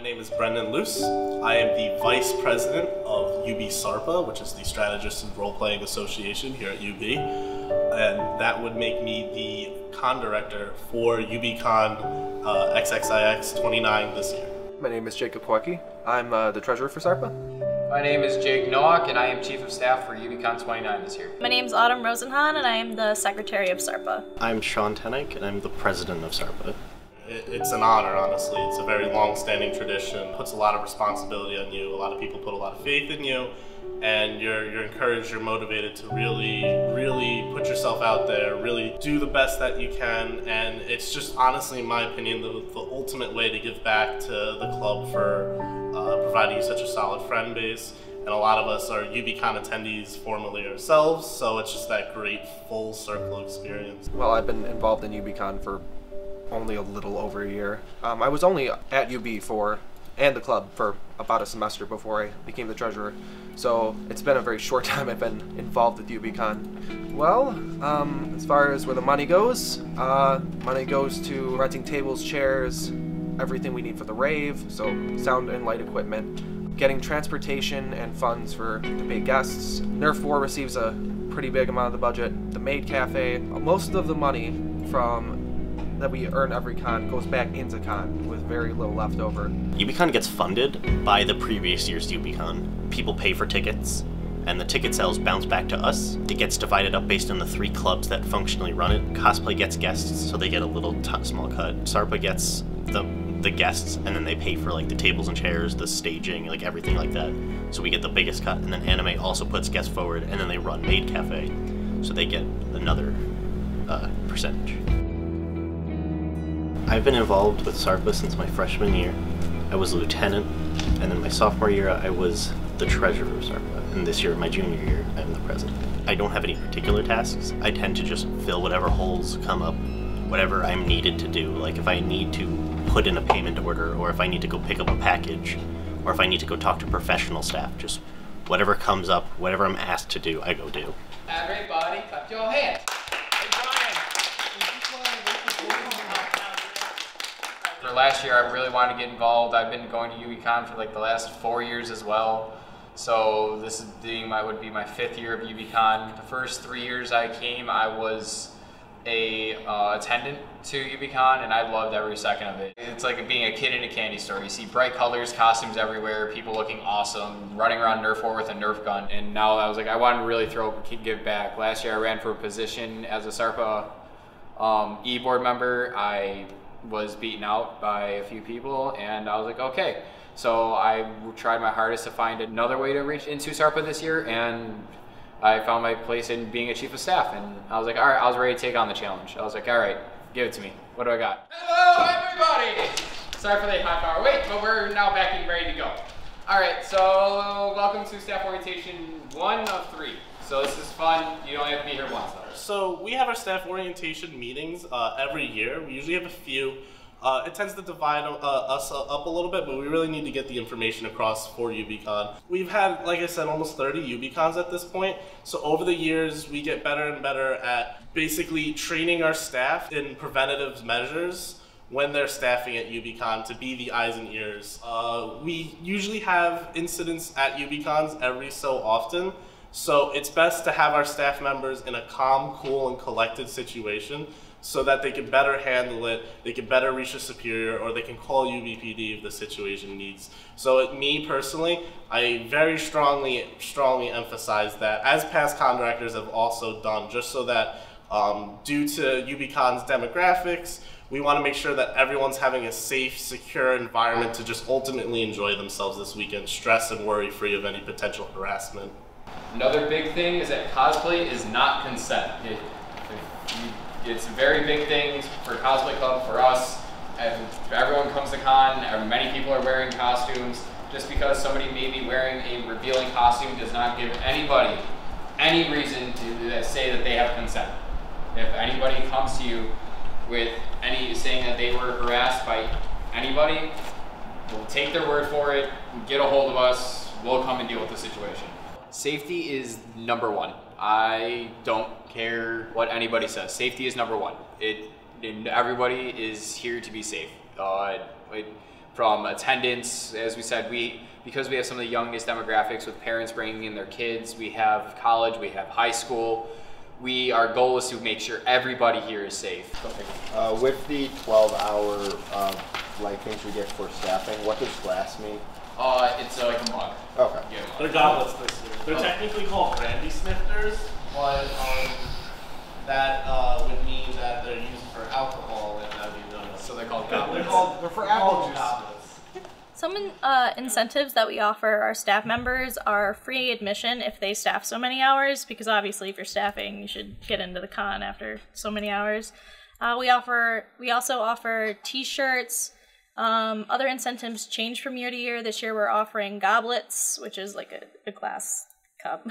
name is Brendan Luce. I am the Vice President of UB SARPA, which is the Strategists and Role-Playing Association here at UB. And that would make me the Con Director for UBCon XXIX 29 this year. My name is Jacob Poecki. I'm the Treasurer for SARPA. My name is Jake Nowak, and I am Chief of Staff for UBCon 29 this year. My name is Autumn Rosenhan, and I am the Secretary of SARPA. I'm Sean Tenek, and I'm the President of SARPA. It's an honor, honestly. It's a very long-standing tradition. It puts a lot of responsibility on you. A lot of people put a lot of faith in you, and you're encouraged, you're motivated to really put yourself out there, really do the best that you can, and it's just, honestly, in my opinion, the ultimate way to give back to the club for providing you such a solid friend base. And a lot of us are UBCon attendees formerly ourselves, so it's just that great full circle experience. Well, I've been involved in UBCon for only a little over a year. I was only at UB and the club for about a semester before I became the treasurer, so it's been a very short time I've been involved with UBCon. Well, as far as where the money goes to renting tables, chairs, everything we need for the rave, so sound and light equipment, getting transportation and funds for to pay guests. Nerf War receives a pretty big amount of the budget. The Maid Cafe, most of the money that we earn every con goes back into con with very little left over. UBCon gets funded by the previous year's UBCon. People pay for tickets, and the ticket sales bounce back to us. It gets divided up based on the 3 clubs that functionally run it. Cosplay gets guests, so they get a little small cut. SARPA gets the guests, and then they pay for like the tables and chairs, the staging, like everything like that. So we get the biggest cut, and then Anime also puts guests forward, and then they run Maid Cafe, so they get another percentage. I've been involved with SARPA since my freshman year. I was a lieutenant, and then my sophomore year I was the treasurer of SARPA, and this year, my junior year, I'm the president. I don't have any particular tasks. I tend to just fill whatever holes come up, whatever I'm needed to do. Like if I need to put in a payment order, or if I need to go pick up a package, or if I need to go talk to professional staff, just whatever comes up, whatever I'm asked to do, I go do. Everybody, clap your hands. For last year, I really wanted to get involved. I've been going to UBCon for like the last 4 years as well. So this would be my 5th year of UBCon. The first 3 years I came, I was a attendant to UBCon, and I loved every second of it. It's like being a kid in a candy store. You see bright colors, costumes everywhere, people looking awesome, running around Nerf War with a Nerf gun. And now I was like, I wanted to really give back. Last year I ran for a position as a SARPA e-board member. I was beaten out by a few people, and I was like, okay. So I tried my hardest to find another way to reach into SARPA this year, and I found my place in being a chief of staff, and I was like, all right, I was ready to take on the challenge. I was like, all right, give it to me. What do I got? Hello, everybody! Sorry for the half hour wait, but we're now back and ready to go. All right, so welcome to staff orientation 1 of 3. So this is fun. You only have to be here once, though. So we have our staff orientation meetings every year. We usually have a few. It tends to divide us up a little bit, but we really need to get the information across for UBCon. We've had, like I said, almost 30 UBCons at this point. So over the years, we get better and better at basically training our staff in preventative measures when they're staffing at UBCon to be the eyes and ears. We usually have incidents at UBCons every so often. So it's best to have our staff members in a calm, cool, and collected situation so that they can better handle it, they can better reach a superior, or they can call UBPD if the situation needs. So me personally, I very strongly emphasize that, as past con directors have also done, just so that due to UBCon's demographics, we want to make sure that everyone's having a safe, secure environment to just ultimately enjoy themselves this weekend, stress and worry free of any potential harassment. Another big thing is that cosplay is not consent. It's a very big thing for Cosplay Club, for us. Everyone comes to con, many people are wearing costumes. Just because somebody may be wearing a revealing costume does not give anybody any reason to say that they have consent. If anybody comes to you with saying that they were harassed by anybody, we'll take their word for it, get a hold of us, we'll come and deal with the situation. Safety is number 1. I don't care what anybody says. Safety is number 1. Everybody is here to be safe. from attendance. As we said, because we have some of the youngest demographics with parents bringing in their kids, we have college, we have high school. Our goal is to make sure everybody here is safe. With the 12-hour like things we get for staffing, what does glass mean? It's like a mug. Okay. Yeah, a mug. They're goblets this year. They're technically called brandy snifters, but that would mean that they're used for alcohol, and that would be known as. So they're called goblets. They're for apple goblets. Some incentives that we offer our staff members are free admission if they staff so many hours, because obviously if you're staffing, you should get into the con after so many hours. We also offer t-shirts. Other incentives change from year to year. This year we're offering goblets, which is like a glass cup.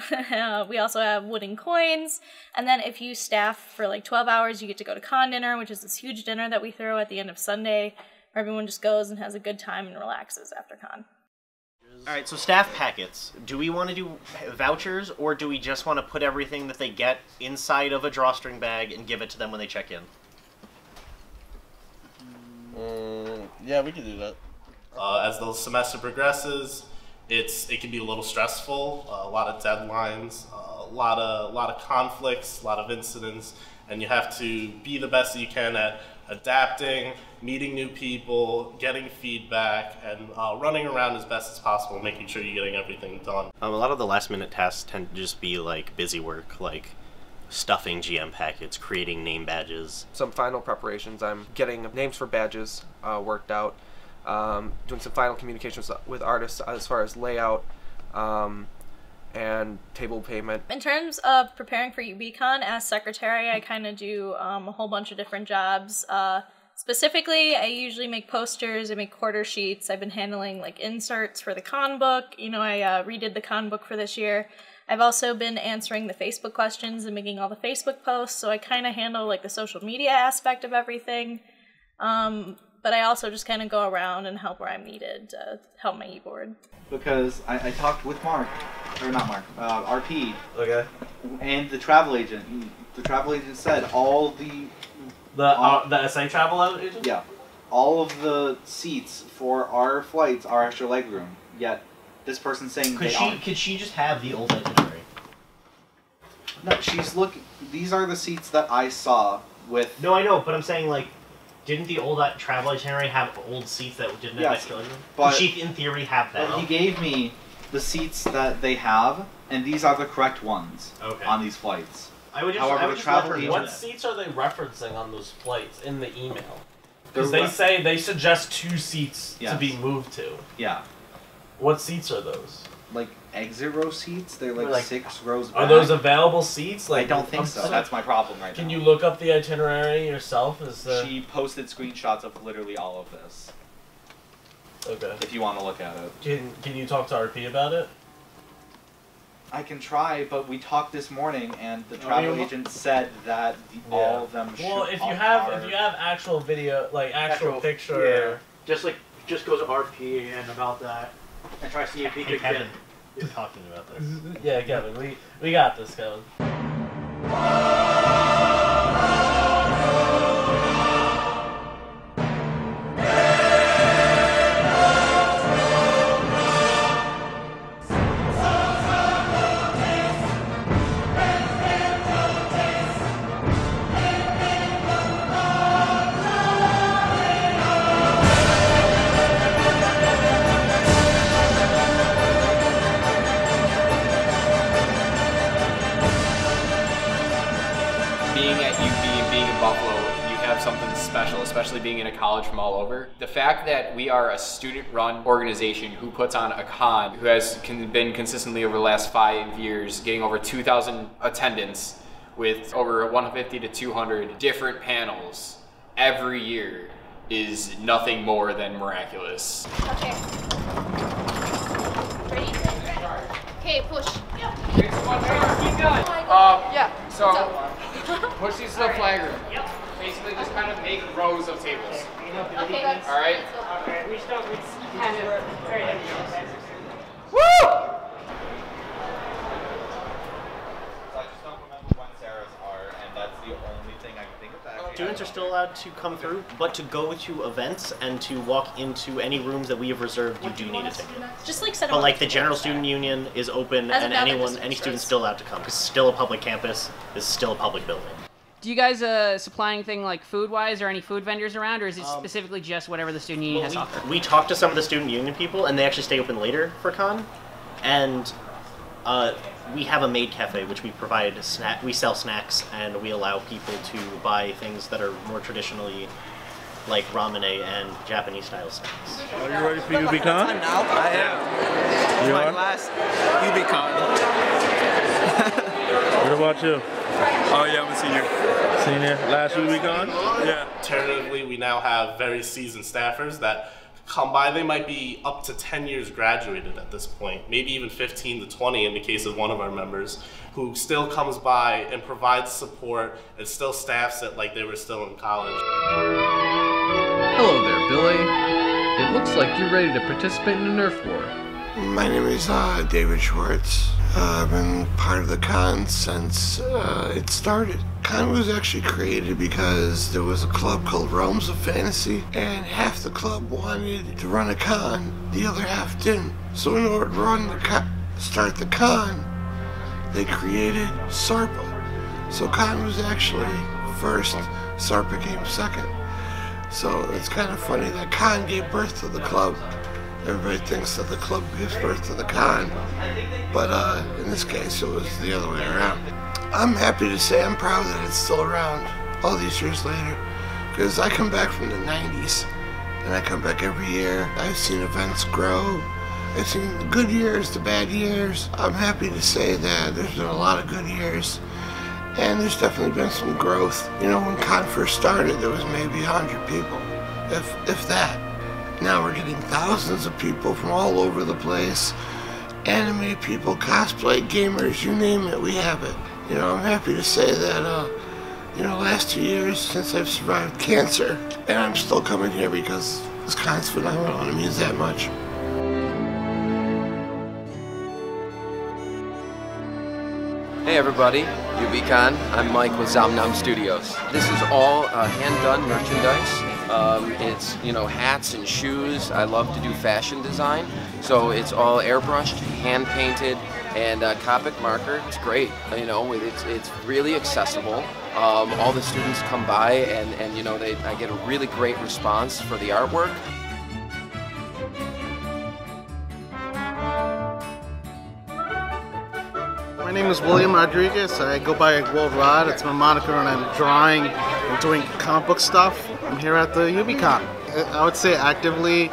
We also have wooden coins. And then if you staff for like 12 hours, you get to go to con dinner, which is this huge dinner that we throw at the end of Sunday, where everyone just goes and has a good time and relaxes after con. All right, so staff packets. Do we want to do vouchers, or do we just want to put everything that they get inside of a drawstring bag and give it to them when they check in? Yeah, we can do that. As the semester progresses, it can be a little stressful. A lot of deadlines, a lot of conflicts, a lot of incidents, and you have to be the best that you can at adapting, meeting new people, getting feedback, and running around as best as possible, making sure you're getting everything done. A lot of the last-minute tasks tend to just be like busy work, like stuffing GM packets, creating name badges. Some final preparations. I'm getting names for badges worked out, doing some final communications with artists as far as layout and table payment. In terms of preparing for UBCon as secretary, I kind of do a whole bunch of different jobs. Specifically, I usually make posters, I make quarter sheets. I've been handling like inserts for the con book. You know, I redid the con book for this year. I've also been answering the Facebook questions and making all the Facebook posts, so I kind of handle like the social media aspect of everything. But I also just kind of go around and help where I'm needed to help my e-board. Because I talked with Mark, or not Mark, RP. Okay. And the travel agent. The travel agent said all the SA travel agent? Yeah. All of the seats for our flights are extra legroom. Yet this person's saying Could she just have the old itinerary? No, she's looking. These are the seats that I saw with. No, I know, but I'm saying like, didn't the old travel itinerary have old seats that didn't have extra legroom? But could she, in theory, have that? But he gave me the seats that they have, and these are the correct ones on these flights. However, the travel agent. What seats are they referencing on those flights in the email? Because they suggest 2 seats to be moved to. Yeah. What seats are those? Like exit row seats? They're like 6 rows back. Are those available seats? Like, I don't think so. That's my problem right now. Can you look up the itinerary yourself? She posted screenshots of literally all of this. Okay. If you want to look at it. Can you talk to RP about it? I can try, but we talked this morning, and the travel agent said that all of them should. Well, if you have actual video, like actual picture, just go to RP and about that, and try to see if he could Kevin is talking about this. Yeah, Kevin, we got this, Kevin. Especially being in a college from all over. The fact that we are a student-run organization who puts on a con, who has been consistently over the last 5 years getting over 2,000 attendance with over 150 to 200 different panels every year is nothing more than miraculous. Okay. Ready? Okay, push. Keep going. Yeah. So, push these to the flag room. Yep. Basically, just kind of make rows of tables. Okay. All right. Okay. We kind of. Woo! So I just don't remember when Sarah's are, and that's the only thing I can think of. Doing students are still allowed to come through, but to go to events and to walk into any rooms that we have reserved, you do need a ticket. Just like set But like the General Student Union is open, and any student's still allowed to come, because it's still a public campus, it's still a public building. Do you guys supply anything like food-wise, or any food vendors around, or is it specifically just whatever the student union has to offer? We talked to some of the student union people, and they actually stay open later for con, and we have a maid cafe, which we provide we sell snacks, and we allow people to buy things that are more traditionally like ramene and Japanese style snacks. Are you ready for UBCon? I am. You my are? last UBCon. What about you? Oh yeah, I'm a senior. Senior? Last UBCon? Yeah. Alternatively, we now have very seasoned staffers that come by. They might be up to 10 years graduated at this point, maybe even 15 to 20 in the case of one of our members, who still comes by and provides support and still staffs it like they were still in college. Hello there, Billy. It looks like you're ready to participate in a Nerf war. My name is David Schwartz. I've been part of the con since it started. Con was actually created because there was a club called Realms of Fantasy, and half the club wanted to run a con, the other half didn't. So in order to start the con, they created SARPA. So con was actually first, SARPA came second. So it's kind of funny that con gave birth to the club. Everybody thinks that the club gives birth to the con, but in this case it was the other way around. I'm happy to say I'm proud that it's still around all these years later, because I come back from the 90s, and I come back every year. I've seen events grow. I've seen the good years, the bad years. I'm happy to say that there's been a lot of good years, and there's definitely been some growth. You know, when con first started, there was maybe 100 people, if that. Now we're getting thousands of people from all over the place. Anime people, cosplay, gamers, you name it, we have it. You know, I'm happy to say that, you know, last 2 years since I've survived cancer, and I'm still coming here because this con's phenomenal and it means that much. Hey everybody, UBCon. I'm Mike with Zomnom Studios. This is all hand-done merchandise. It's, you know, hats and shoes. I love to do fashion design, so it's all airbrushed, hand-painted, and Copic marker. It's great. You know, it's really accessible. All the students come by, and you know, I get a really great response for the artwork. My name is William Rodriguez. I go by World Rod. It's my moniker, and I'm drawing and doing comic book stuff. I'm here at the UBCon. I would say actively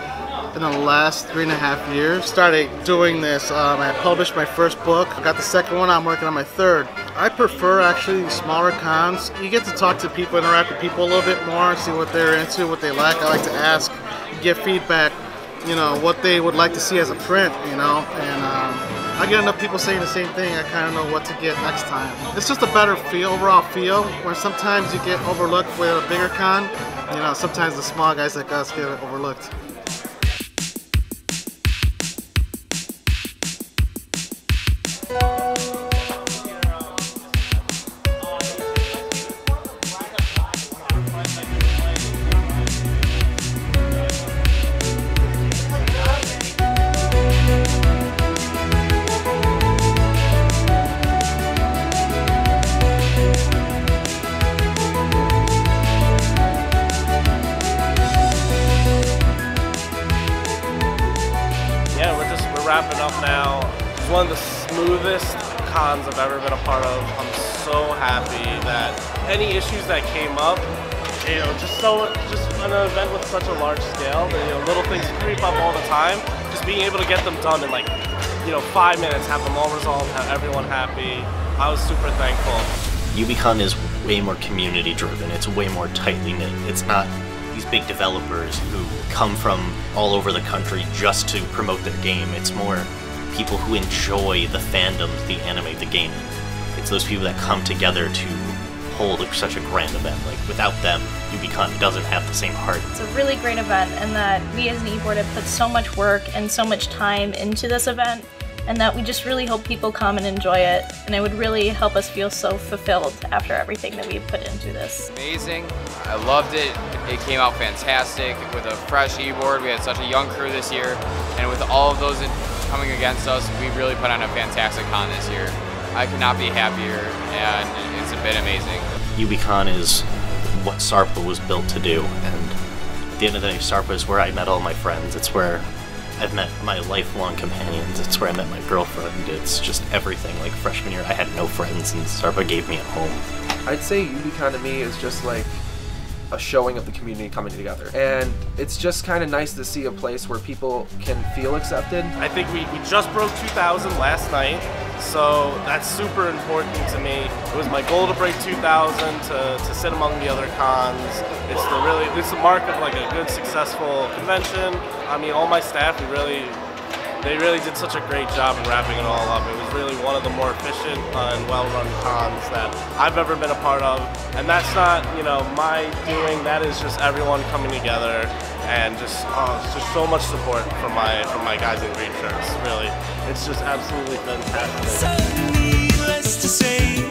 in the last 3.5 years. Started doing this. I published my first book. I got the second one. I'm working on my third. I prefer actually smaller cons. You get to talk to people, interact with people a little bit more, see what they're into, what they like. I like to ask, get feedback, you know, what they would like to see as a print, you know, and I get enough people saying the same thing, I kind of know what to get next time. It's just a better feel, overall feel, where sometimes you get overlooked with a bigger con. You know, sometimes the small guys like us get overlooked. Wrapping up now. It's one of the smoothest cons I've ever been a part of. I'm so happy that any issues that came up, you know, just an event with such a large scale, that, you know, little things creep up all the time. Just being able to get them done in like, you know, 5 minutes, have them all resolved, have everyone happy. I was super thankful. UBCon is way more community driven. It's way more tightly knit. It's not these big developers who come from all over the country just to promote their game. It's more people who enjoy the fandoms, the anime, the gaming. It's those people that come together to hold such a grand event. Like, without them, UBCon doesn't have the same heart. It's a really great event, and that we as an e-board have put so much work and so much time into this event. and that we just really hope people come and enjoy it, and it would really help us feel so fulfilled after everything that we've put into this. Amazing. I loved it. It came out fantastic with a fresh e-board. We had such a young crew this year, and with all of those coming against us, we really put on a fantastic con this year. I could not be happier, and it's been amazing. UBCon is what SARPA was built to do, and at the end of the day, SARPA is where I met all my friends. It's where I've met my lifelong companions. It's where I met my girlfriend. It's just everything. Like freshman year, I had no friends, and SARPA gave me a home. I'd say UBCon to me is just like a showing of the community coming together. And it's just kind of nice to see a place where people can feel accepted. I think we just broke 2,000 last night, so that's super important to me. It was my goal to break 2,000 to sit among the other cons. It's the mark of like a good, successful convention. I mean, all my staff, they really did such a great job in wrapping it all up. It was really one of the more efficient and well-run cons that I've ever been a part of. And that's not, my doing. That is just everyone coming together and just so much support from my guys in green shirts. Really, it's just absolutely fantastic. Needless to say,